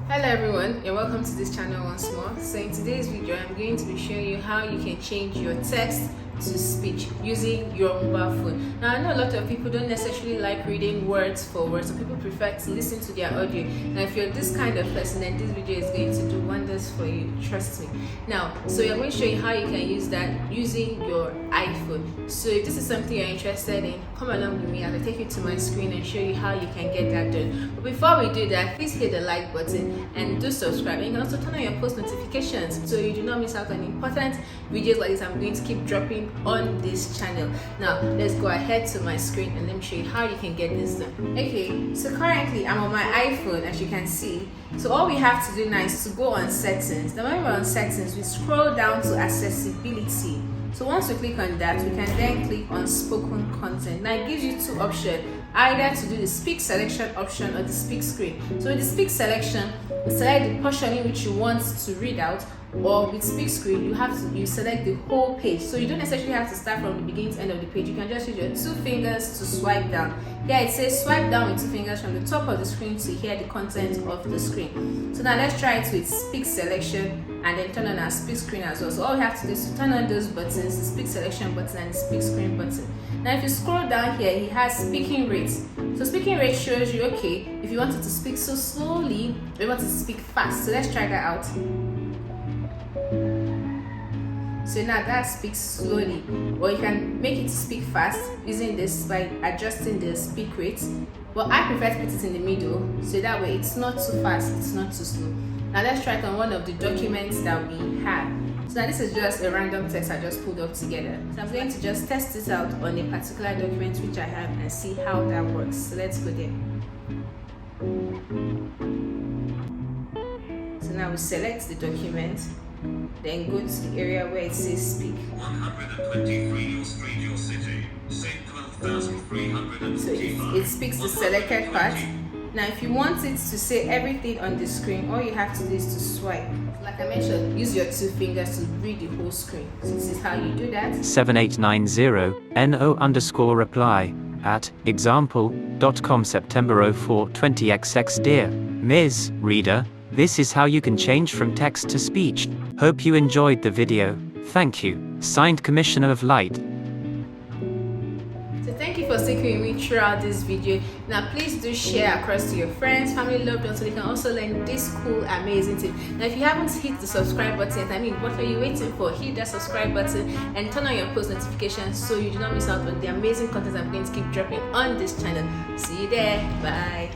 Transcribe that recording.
Hello everyone, and welcome to this channel once more. So in today's video I'm going to be showing you how you can change your text to speech using your mobile phone. Now I know a lot of people don't necessarily like reading words for words, so people prefer to listen to their audio. Now if you're this kind of person, then this video is going to do wonders for you, trust me. Now so I'm going to show you how you can use that using your iPhone. So if this is something you're interested in, come along with me as I take you to my screen and show you how you can get that done. But before we do that, please hit the like button and do subscribe, and you can also turn on your post notifications so you do not miss out on important videos like this I'm going to keep dropping on this channel. Now let's go ahead to my screen and let me show you how you can get this done. Okay, so currently I'm on my iPhone, as you can see. So all we have to do now is to go on settings. Now when we're on settings, we scroll down to accessibility. So once we click on that, we can then click on spoken content. Now it gives you two options, either to do the speak selection option or the speak screen. So with the speak selection, you select the portion in which you want to read out, or with speak screen you select the whole page. So you don't necessarily have to start from the beginning to end of the page. You can just use your two fingers to swipe down. Here it says swipe down with two fingers from the top of the screen to hear the content of the screen. So now let's try it with speak selection and then turn on our speak screen as well. So all we have to do is to turn on those buttons, the speak selection button and the speak screen button. Now if you scroll down here, it has speaking rates. So speaking rate shows you, okay, if you wanted to speak so slowly or you want to speak fast. So let's try that out. So now that speaks slowly, or you can make it speak fast using this by adjusting the speak rate. But I prefer to put it in the middle, so that way it's not too fast, it's not too slow. Now let's try it on one of the documents that we have. So now this is just a random text I just pulled up together. So I'm going to just test this out on a particular document which I have and see how that works. So let's go there. So now we select the document, then go to the area where it says speak. 123 your street, your city. Say 12,345. So it speaks the selected part. Now if you want it to say everything on the screen, all you have to do is to swipe. Like I mentioned, use your two fingers to read the whole screen. So this is how you do that. 7890 no_reply at example.com September 04 20XX. Dear Ms. Reader, this is how you can change from text to speech. Hope you enjoyed the video. Thank you. Signed, Commissioner of Light. So thank you for sticking with me throughout this video. Now please do share across to your friends, family, loved ones, so they can also learn this cool, amazing tip. Now if you haven't hit the subscribe button, what are you waiting for? Hit that subscribe button and turn on your post notifications so you do not miss out on the amazing content I'm going to keep dropping on this channel. See you there. Bye.